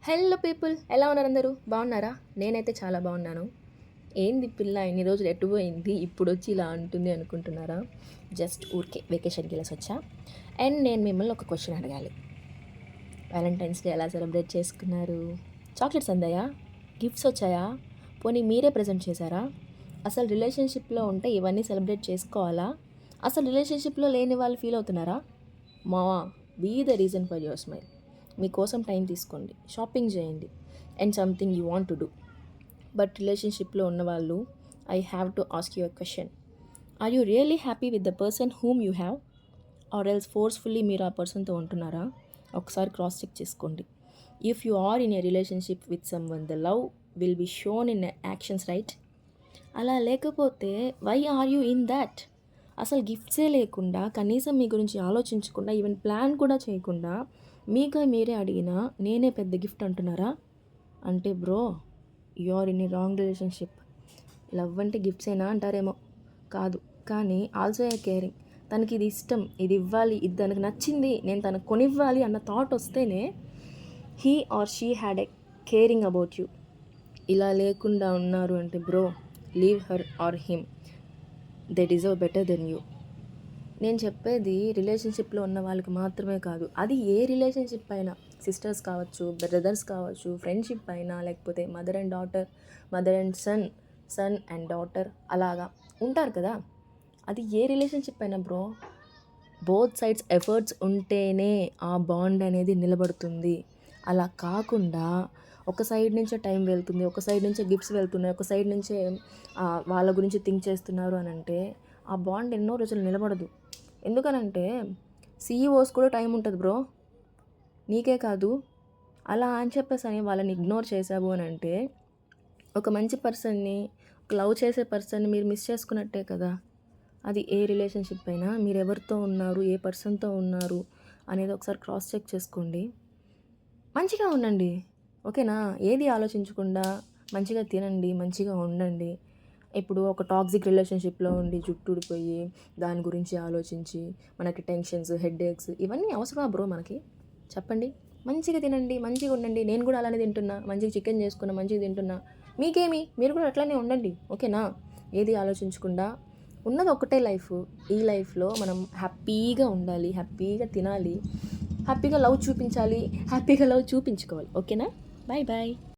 Hello people, ఎలా ఉన్నారు? అందరూ బాగున్నారా? నేనైతే చాలా బాగున్నాను. ఏంది పిల్ల ఇన్ని రోజులు ఎటు పోయింది, ఇప్పుడు వచ్చి ఇలా అంటుంది అనుకుంటున్నారా? జస్ట్ ఊరికే వెకేషన్కి వెళ్ళేసి వచ్చా. అండ్ నేను మిమ్మల్ని ఒక క్వశ్చన్ అడగాలి. వ్యాలంటైన్స్ డే ఎలా సెలబ్రేట్ చేసుకున్నారు? చాక్లెట్స్ అందాయా? గిఫ్ట్స్ వచ్చాయా? పోనీ మీరే ప్రజెంట్ చేశారా? అసలు రిలేషన్షిప్లో ఉంటే ఇవన్నీ సెలబ్రేట్ చేసుకోవాలా? అసలు రిలేషన్షిప్లో లేని వాళ్ళు ఫీల్ అవుతున్నారా? మావా, be the reason for your smile. మీకోసం టైం తీసుకోండి, షాపింగ్ చేయండి, and something you want to do. But రిలేషన్షిప్లో ఉన్నవాళ్ళు, I have to ask you a question. Are you really happy with the person whom you have, or else forcefully మీరు ఆ పర్సన్తో ఉంటున్నారా? ఒకసారి క్రాస్ చెక్ చేసుకోండి. If you are in a relationship with someone, the love will be shown in actions, right? అలా లేకపోతే why are you in that? అసలు గిఫ్ట్సే లేకుండా, కనీసం మీ గురించి ఆలోచించకుండా, ఈవెన్ ప్లాన్ కూడా చేయకుండా మీకై మీరే అడిగినా నేనే పెద్ద గిఫ్ట్ అంటున్నారా? అంటే bro, you are in a wrong relationship. Love అంటే గిఫ్ట్సేనా అంటారేమో, కాదు. కానీ ఆల్సో ఏ కేరింగ్. తనకి ఇది ఇష్టం, ఇది ఇవ్వాలి, ఇది తనకు నచ్చింది, నేను తనకు కొనివ్వాలి అన్న థాట్ వస్తేనే he or she had a caring about you. ఇలా లేకుండా ఉన్నారు అంటే bro, leave her or him. They deserve better than you. నేను చెప్పేది రిలేషన్షిప్లో ఉన్న వాళ్ళకి మాత్రమే కాదు, అది ఏ రిలేషన్షిప్ అయినా, సిస్టర్స్ కావచ్చు, బ్రదర్స్ కావచ్చు, ఫ్రెండ్షిప్ అయినా, లేకపోతే mother and daughter, mother and son, son and daughter, అలాగా ఉంటారు కదా. అది ఏ రిలేషన్షిప్ అయినా బ్రో, బోత్ సైడ్స్ ఎఫర్ట్స్ ఉంటేనే ఆ బాండ్ అనేది నిలబడుతుంది. అలా కాకుండా ఒక సైడ్ నుంచే టైం వెళ్తుంది, ఒక సైడ్ నుంచే గిఫ్ట్స్ వెళ్తున్నాయి, ఒక సైడ్ నుంచే వాళ్ళ గురించి థింక్ చేస్తున్నారు అని అంటే ఆ బాండ్ ఎన్నో రోజులు నిలబడదు. ఎందుకనంటే సీఈఓస్ కూడా టైం ఉంటుంది బ్రో, నీకే కాదు. అలా అని చెప్పేసి అని వాళ్ళని ఇగ్నోర్ చేసావు అని అంటే ఒక మంచి పర్సన్ని, ఒక లవ్ చేసే పర్సన్ని మీరు మిస్ చేసుకున్నట్టే కదా. అది ఏ రిలేషన్షిప్ అయినా మీరు ఎవరితో ఉన్నారు, ఏ పర్సన్తో ఉన్నారు అనేది ఒకసారి క్రాస్ చెక్ చేసుకోండి. మంచిగా ఉండండి, ఓకేనా? ఏది ఆలోచించకుండా మంచిగా తినండి, మంచిగా ఉండండి. ఇప్పుడు ఒక టాక్సిక్ రిలేషన్షిప్లో ఉండి జుట్టుడిపోయి దాని గురించి ఆలోచించి మనకి టెన్షన్స్, హెడ్ఏక్స్ ఇవన్నీ అవసరమా బ్రో మనకి? చెప్పండి. మంచిగా తినండి, మంచిగా ఉండండి. నేను కూడా అలానే తింటున్నా, మంచిగా చికెన్ చేసుకున్నా, మంచిగా తింటున్నా. మీకేమి, మీరు కూడా అట్లానే ఉండండి, ఓకేనా? ఏది ఆలోచించకుండా. ఉన్నది ఒకటే లైఫ్. ఈ లైఫ్లో మనం హ్యాపీగా ఉండాలి, హ్యాపీగా తినాలి, హ్యాపీగా లవ్ చూపించాలి, హ్యాపీగా లవ్ చూపించుకోవాలి, ఓకేనా? Bye bye.